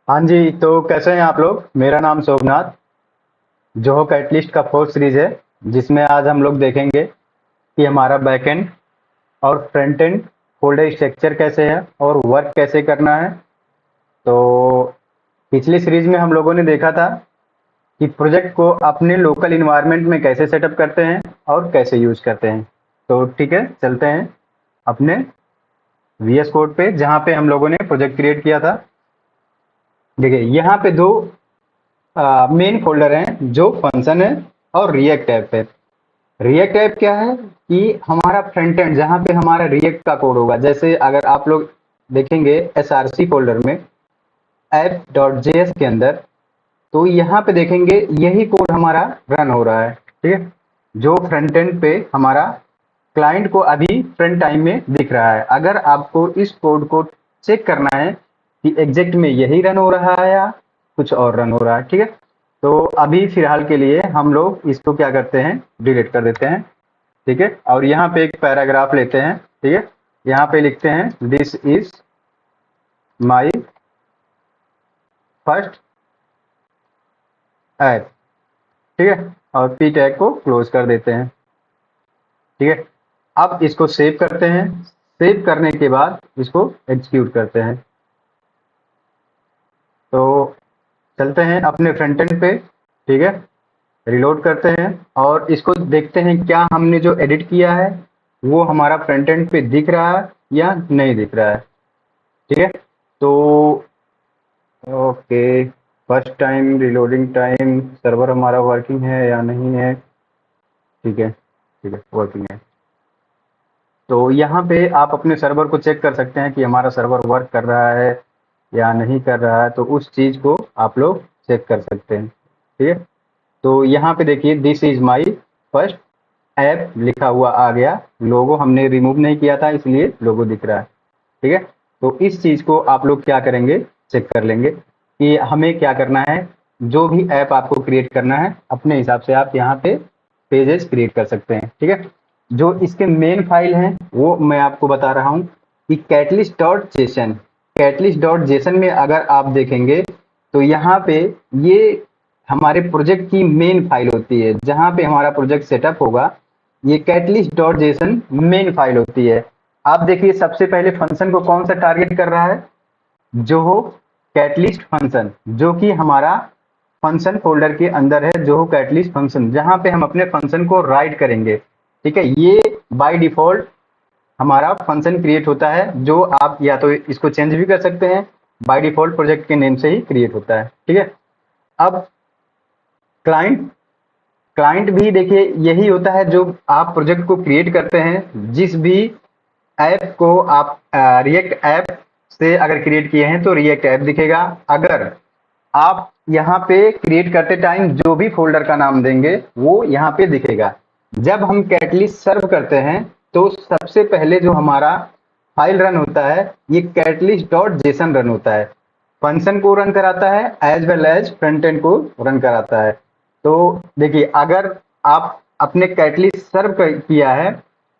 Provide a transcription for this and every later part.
हाँ जी, तो कैसे हैं आप लोग? मेरा नाम शोभनाथ। जोहो कैटलिस्ट का फोर्थ सीरीज है, जिसमें आज हम लोग देखेंगे कि हमारा बैकएंड और फ्रंट एंड फोल्डर स्ट्रक्चर कैसे है और वर्क कैसे करना है। तो पिछली सीरीज में हम लोगों ने देखा था कि प्रोजेक्ट को अपने लोकल इन्वायरमेंट में कैसे सेटअप करते हैं और कैसे यूज करते हैं। तो ठीक है, चलते हैं अपने वीएस कोड पे, जहाँ पे हम लोगों ने प्रोजेक्ट क्रिएट किया था। देखिए, यहाँ पे दो मेन फोल्डर हैं, जो फंक्शन है और रिएक्ट ऐप है। रिएक्ट ऐप क्या है कि हमारा फ्रंट एंड, जहाँ पे हमारा रिएक्ट का कोड होगा। जैसे अगर आप लोग देखेंगे एसआरसी फोल्डर में ऐप डॉट जेएस के अंदर, तो यहाँ पे देखेंगे यही कोड हमारा रन हो रहा है। ठीक है, जो फ्रंट एंड पे हमारा क्लाइंट को अभी फ्रंट टाइम में दिख रहा है। अगर आपको इस कोड को चेक करना है कि एग्जैक्ट में यही रन हो रहा है या कुछ और रन हो रहा है, ठीक है, तो अभी फिलहाल के लिए हम लोग इसको क्या करते हैं, डिलीट कर देते हैं। ठीक है, और यहाँ पे एक पैराग्राफ लेते हैं। ठीक है, यहाँ पे लिखते हैं this is my first app. ठीक है, और पी टैग को क्लोज कर देते हैं। ठीक है, अब इसको सेव करते हैं। सेव करने के बाद इसको एग्जीक्यूट करते हैं। तो चलते हैं अपने फ्रंट एंड पे। ठीक है, रिलोड करते हैं और इसको देखते हैं क्या हमने जो एडिट किया है वो हमारा फ्रंट एंड पे दिख रहा है या नहीं दिख रहा है। ठीक है, तो okay, first time reloading time, server हमारा वर्किंग है या नहीं है। ठीक है, ठीक है, वर्किंग है। तो यहाँ पे आप अपने सर्वर को चेक कर सकते हैं कि हमारा सर्वर वर्क कर रहा है या नहीं कर रहा है, तो उस चीज़ को आप लोग चेक कर सकते हैं। ठीक है, तो यहाँ पे देखिए this is my first app लिखा हुआ आ गया। लोगो हमने रिमूव नहीं किया था, इसलिए लोगो दिख रहा है। ठीक है, तो इस चीज़ को आप लोग क्या करेंगे, चेक कर लेंगे कि हमें क्या करना है। जो भी ऐप आपको क्रिएट करना है, अपने हिसाब से आप यहाँ पे पेजेस क्रिएट कर सकते हैं। ठीक है, जो इसके मेन फाइल हैं वो मैं आपको बता रहा हूँ कि catalyst dot JSON. Catalyst dot JSON में अगर आप देखेंगे तो यहाँ पे ये हमारे प्रोजेक्ट की मेन फाइल होती है, जहाँ पे हमारा प्रोजेक्ट सेटअप होगा। ये catalyst dot JSON main file होती है। आप देखिए सबसे पहले फंक्शन को कौन सा टारगेट कर रहा है, जो हो कैटलिस्ट फंक्शन, जो कि हमारा फंक्शन फोल्डर के अंदर है। जो हो कैटलिस्ट फंक्शन, जहां पे हम अपने फंक्शन को राइट करेंगे। ठीक है, ये बाय डिफॉल्ट हमारा फंक्शन क्रिएट होता है, जो आप या तो इसको चेंज भी कर सकते हैं। बाय डिफॉल्ट प्रोजेक्ट के नेम से ही क्रिएट होता है। ठीक है, अब क्लाइंट क्लाइंट भी देखिए यही होता है, जो आप प्रोजेक्ट को क्रिएट करते हैं। जिस भी ऐप को आप रिएक्ट ऐप से अगर क्रिएट किए हैं तो रिएक्ट ऐप दिखेगा। अगर आप यहाँ पे क्रिएट करते टाइम जो भी फोल्डर का नाम देंगे वो यहाँ पे दिखेगा। जब हम कैटलिस्ट सर्व करते हैं तो सबसे पहले जो हमारा फाइल रन होता है, ये कैटलिस्ट डॉट जेसन रन होता है। फंक्शन को रन कराता है as well as front end को रन कराता है। तो देखिए, अगर आप अपने कैटलिस्ट सर्व किया है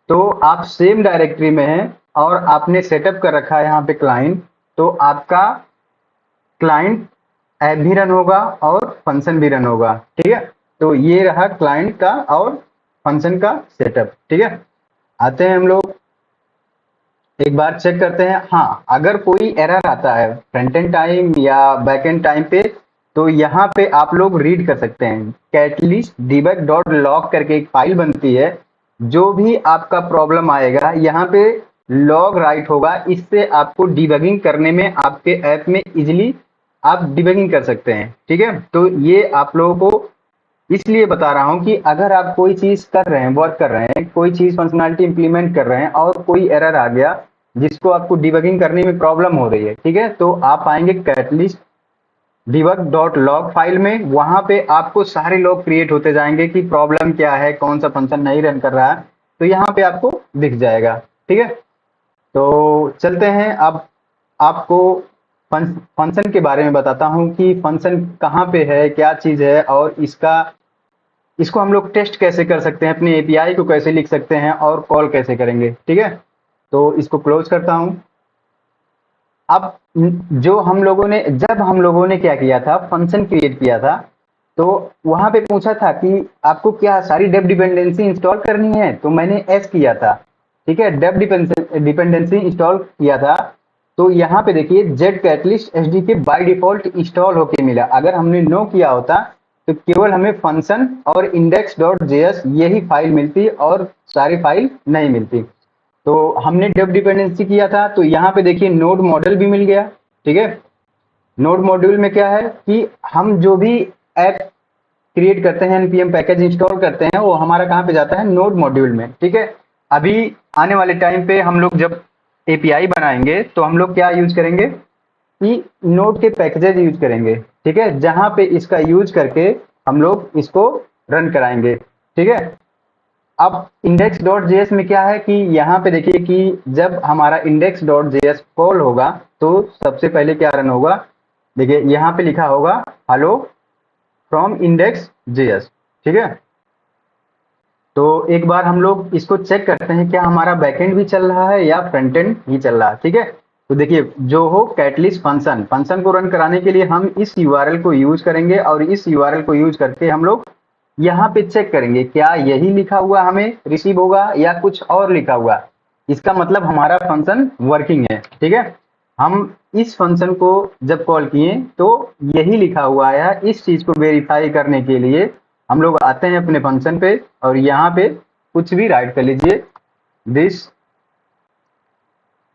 तो आप सेम डायरेक्टरी में हैं और आपने सेटअप कर रखा है यहाँ पे क्लाइंट, तो आपका क्लाइंट ऐप भी रन होगा और फंक्शन भी रन होगा। ठीक है, तो ये रहा क्लाइंट का और फंक्शन का सेटअप। ठीक है, आते हैं हम लोग एक बार चेक करते हैं। हाँ, अगर कोई एरर आता है फ्रंट एंड टाइम या बैक एंड टाइम पे, तो यहाँ पे आप लोग रीड कर सकते हैं। कैटलिस्ट डिबग डॉट लॉग करके एक फाइल बनती है। जो भी आपका प्रॉब्लम आएगा यहाँ पे लॉग राइट होगा। इससे आपको डिबगिंग करने में, आपके ऐप में इजिली आप डिबगिंग कर सकते हैं। ठीक है, तो ये आप लोगों को इसलिए बता रहा हूं कि अगर आप कोई चीज कर रहे हैं, वर्क कर रहे हैं, कोई चीज फंक्शनैलिटी इंप्लीमेंट कर रहे हैं और कोई एरर आ गया जिसको आपको डिबगिंग करने में प्रॉब्लम हो रही है, ठीक है, तो आप आएंगे catalyst debug dot log file में। वहां पे आपको सारे लॉग क्रिएट होते जाएंगे कि प्रॉब्लम क्या है, कौन सा फंक्शन नहीं रन कर रहा है, तो यहाँ पे आपको दिख जाएगा। ठीक है, तो चलते हैं अब आपको फंक्शन के बारे में बताता हूँ कि फंक्शन कहाँ पे है, क्या चीज़ है, और इसको हम लोग टेस्ट कैसे कर सकते हैं, अपने एपीआई को कैसे लिख सकते हैं और कॉल कैसे करेंगे। ठीक है, तो इसको क्लोज करता हूँ। अब जो हम लोगों ने जब हम लोगों ने क्या किया था, फंक्शन क्रिएट किया था, तो वहां पे पूछा था कि आपको क्या सारी डेप डिपेंडेंसी इंस्टॉल करनी है, तो मैंने एस किया था। ठीक है, डेप डिपेंडेंसी इंस्टॉल किया था। तो यहाँ पे देखिए जेड कैटलिस्ट एच डी के बाय डिफॉल्ट इंस्टॉल होके मिला। अगर हमने नो किया होता तो केवल हमें फंक्शन और इंडेक्स डॉट जेएस यही फाइल मिलती और सारी फाइल नहीं मिलती। तो हमने डेप डिपेंडेंसी किया था, तो यहाँ पे देखिए नोड मॉडल भी मिल गया। ठीक है, नोड मॉड्यूल में क्या है कि हम जो भी ऐप क्रिएट करते हैं, npm पैकेज इंस्टॉल करते हैं, वो हमारा कहाँ पे जाता है, नोड मॉड्यूल में। ठीक है, अभी आने वाले टाइम पे हम लोग जब एपीआई बनाएंगे तो हम लोग क्या यूज करेंगे कि नोड के पैकेजेज यूज करेंगे। ठीक है, जहां पे इसका यूज करके हम लोग इसको रन कराएंगे। ठीक है, अब इंडेक्स डॉट जेएस में क्या है कि यहाँ पे देखिए कि जब हमारा इंडेक्स डॉट जेएस कॉल होगा तो सबसे पहले क्या रन होगा, देखिए यहाँ पे लिखा होगा हेलो फ्रॉम इंडेक्स जेएस। ठीक है, तो एक बार हम लोग इसको चेक करते हैं क्या हमारा बैकएंड भी चल रहा है या फ्रंट एंड ही चल रहा है। ठीक है, तो देखिए जो हो कैटलिस्ट फंक्शन, फंक्शन को रन कराने के लिए हम इस यूआरएल को यूज करेंगे और इस यूआरएल को यूज करके हम लोग यहाँ पे चेक करेंगे क्या यही लिखा हुआ हमें रिसीव होगा या कुछ और लिखा हुआ। इसका मतलब हमारा फंक्शन वर्किंग है। ठीक है, हम इस फंक्शन को जब कॉल किए तो यही लिखा हुआ है। इस चीज को वेरीफाई करने के लिए हम लोग आते हैं अपने फंक्शन पे और यहाँ पे कुछ भी राइट कर लीजिए, this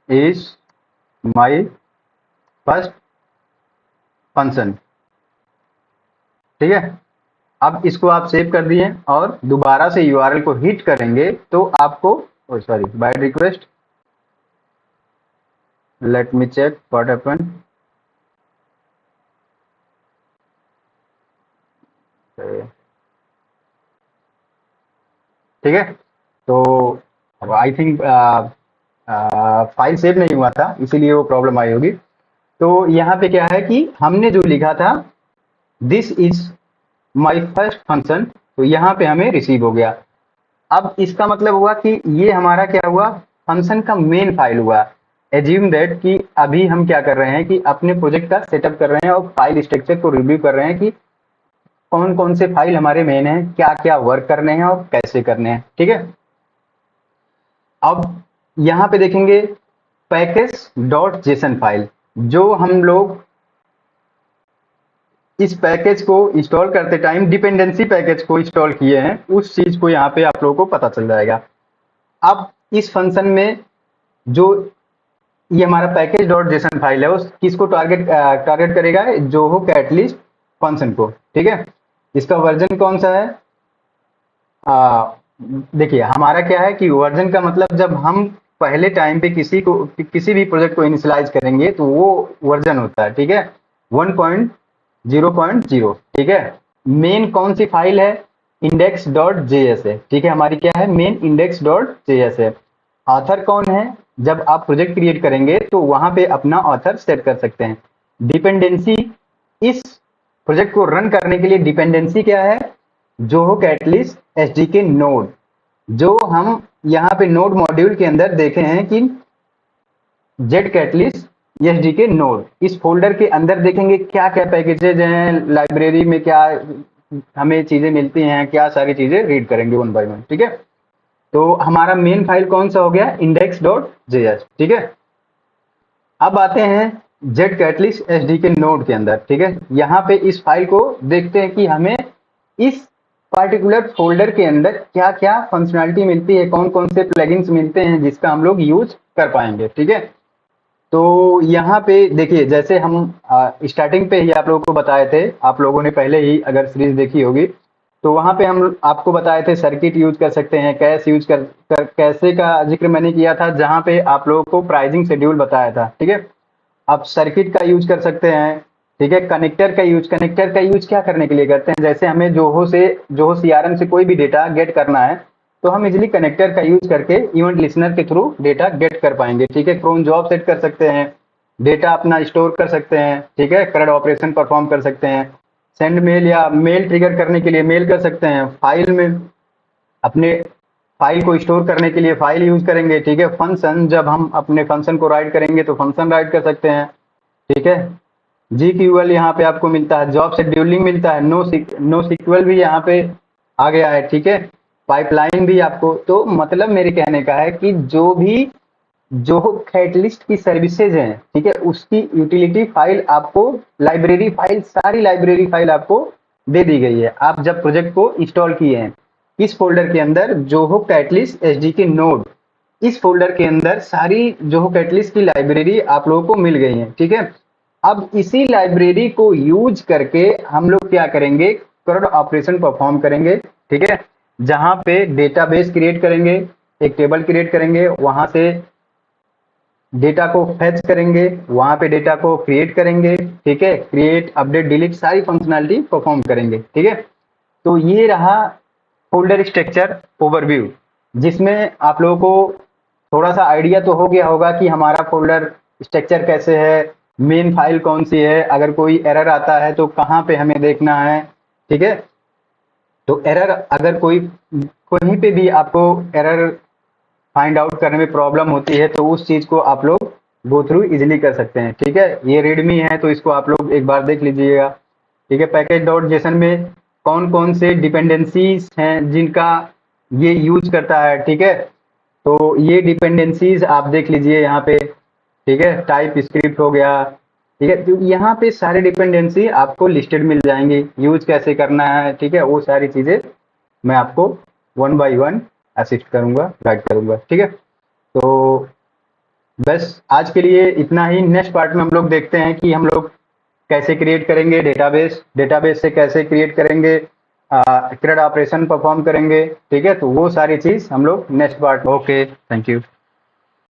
is my first function. ठीक है, अब इसको आप सेव कर दिए और दोबारा से यूआरएल को हिट करेंगे तो आपको, sorry, by request, let me check what happen. ठीक है, तो आई थिंक फाइल सेव नहीं हुआ था इसीलिए वो प्रॉब्लम आई होगी। तो यहाँ पे क्या है कि हमने जो लिखा था this is my first function, तो यहाँ पे हमें रिसीव हो गया। अब इसका मतलब हुआ कि ये हमारा क्या हुआ, फंक्शन का मेन फाइल हुआ। एज्यूम दैट कि अभी हम क्या कर रहे हैं कि अपने प्रोजेक्ट का सेटअप कर रहे हैं और फाइल स्ट्रक्चर को रिव्यू कर रहे हैं कि कौन कौन से फाइल हमारे मेन है, क्या क्या वर्क करने हैं और कैसे करने हैं। ठीक है, अब यहाँ पे देखेंगे पैकेज डॉट जेसन फाइल, जो हम लोग इस पैकेज को इंस्टॉल करते टाइम डिपेंडेंसी पैकेज को इंस्टॉल किए हैं, उस चीज को यहाँ पे आप लोगों को पता चल जाएगा। अब इस फंक्शन में जो ये हमारा पैकेज डॉट जेसन फाइल है, उस किसको टारगेट करेगा, जो हो कैटलिस्ट फंक्शन को। ठीक है, इसका वर्जन कौन सा है, देखिए हमारा क्या है कि वर्जन का मतलब जब हम पहले टाइम पे किसी भी प्रोजेक्ट को इनिशियलाइज करेंगे तो वो वर्जन होता है। ठीक है, 1.0.0। ठीक है, मेन कौन सी फाइल है, इंडेक्स डॉट जेएस है। ठीक है, हमारी क्या है, मेन इंडेक्स डॉट जेएस है। ऑथर कौन है, जब आप प्रोजेक्ट क्रिएट करेंगे तो वहां पे अपना ऑथर सेट कर सकते हैं। डिपेंडेंसी, इस प्रोजेक्ट को रन करने के लिए डिपेंडेंसी क्या है, जो हो कैटलिस्ट एसडीके नोड, जो हम यहाँ पे नोड मॉड्यूल के अंदर देखे हैं कि जेड कैटलिस्ट एसडीके नोड, इस फोल्डर के अंदर देखेंगे क्या क्या पैकेजेज हैं, लाइब्रेरी में क्या हमें चीजें मिलती हैं, क्या सारी चीजें रीड करेंगे वन बाय वन। ठीक है, तो हमारा मेन फाइल कौन सा हो गया, इंडेक्स डॉट जेएस। ठीक है, अब आते हैं जेड कैटलिस्ट एसडीके नोड के अंदर। ठीक है, यहाँ पे इस फाइल को देखते हैं कि हमें इस पार्टिकुलर फोल्डर के अंदर क्या क्या फंक्शनलिटी मिलती है, कौन कौन से प्लगइन्स मिलते हैं जिसका हम लोग यूज कर पाएंगे। ठीक है, तो यहाँ पे देखिए जैसे हम स्टार्टिंग पे ही आप लोगों को बताए थे, आप लोगों ने पहले ही अगर सीरीज देखी होगी तो वहां पे हम आपको बताए थे सर्किट यूज कर सकते हैं, कैश यूज कैसे का जिक्र मैंने किया था, जहां पे आप लोगों को प्राइसिंग शेड्यूल बताया था। ठीक है, आप सर्किट का यूज कर सकते हैं। ठीक है, कनेक्टर का यूज क्या करने के लिए करते हैं, जैसे हमें जोहो सीआरएम से कोई भी डेटा गेट करना है तो हम इजिली कनेक्टर का यूज करके इवेंट लिसनर के थ्रू डेटा गेट कर पाएंगे। ठीक है, क्रोन जॉब सेट कर सकते हैं, डेटा अपना स्टोर कर सकते हैं। ठीक है, करंट ऑपरेशन परफॉर्म कर सकते हैं, सेंड मेल या मेल ट्रिगर करने के लिए मेल कर सकते हैं, फाइल में अपने फाइल को स्टोर करने के लिए फाइल यूज करेंगे, ठीक है। फंक्शन, जब हम अपने फंक्शन को राइट करेंगे तो फंक्शन राइट कर सकते हैं, ठीक है। GQL यहाँ पे आपको मिलता है, जॉब शेड्यूलिंग मिलता है, नो सिक्वल भी यहाँ पे आ गया है, ठीक है। पाइपलाइन भी आपको, तो मतलब मेरे कहने का है कि जो कैटलिस्ट की सर्विसेज हैं, ठीक है, उसकी यूटिलिटी फाइल आपको, लाइब्रेरी फाइल, सारी लाइब्रेरी फाइल आपको दे दी गई है। आप जब प्रोजेक्ट को इंस्टॉल किए हैं, इस फोल्डर के अंदर जोहो कैटलिस्ट एसडीके नोड, इस फोल्डर के अंदर सारी जोहो कैटलिस्ट की लाइब्रेरी आप लोगों को मिल गई है, ठीक है। अब इसी लाइब्रेरी को यूज करके हम लोग क्या करेंगे, CRUD ऑपरेशन परफॉर्म करेंगे, ठीक है। जहां पे डेटाबेस क्रिएट करेंगे, एक टेबल क्रिएट करेंगे, वहां से डेटा को फेच करेंगे, वहां पे डेटा को क्रिएट करेंगे, ठीक है। क्रिएट, अपडेट, डिलीट, सारी फंक्शनैलिटी परफॉर्म करेंगे, ठीक है। तो ये रहा फोल्डर स्ट्रक्चर ओवरव्यू, जिसमें आप लोगों को थोड़ा सा आइडिया तो हो गया होगा कि हमारा फोल्डर स्ट्रक्चर कैसे है, मेन फाइल कौन सी है, अगर कोई एरर आता है तो कहाँ पे हमें देखना है, ठीक है। तो एरर, अगर कोई कहीं पे भी आपको एरर फाइंड आउट करने में प्रॉब्लम होती है तो उस चीज को आप लोग गो थ्रू इजिली कर सकते हैं, ठीक है। ये रेडमी है तो इसको आप लोग एक बार देख लीजिएगा, ठीक है। पैकेज डॉट जेसन में कौन कौन से डिपेंडेंसीज हैं जिनका ये यूज करता है, ठीक है। तो ये डिपेंडेंसीज आप देख लीजिए यहाँ पे, ठीक है। टाइप स्क्रिप्ट हो गया, ठीक है। तो यहाँ पे सारे डिपेंडेंसी आपको लिस्टेड मिल जाएंगी, यूज कैसे करना है, ठीक है। वो सारी चीजें मैं आपको 1 बाय 1 असिस्ट करूंगा, गाइड करूंगा, ठीक है। तो बस आज के लिए इतना ही। नेक्स्ट पार्ट में हम लोग देखते हैं कि हम लोग कैसे क्रिएट करेंगे डेटाबेस, डेटाबेस से कैसे क्रिएट करेंगे, CRUD ऑपरेशन परफॉर्म करेंगे, ठीक है। तो वो सारी चीज हम लोग next part. Okay, thank you.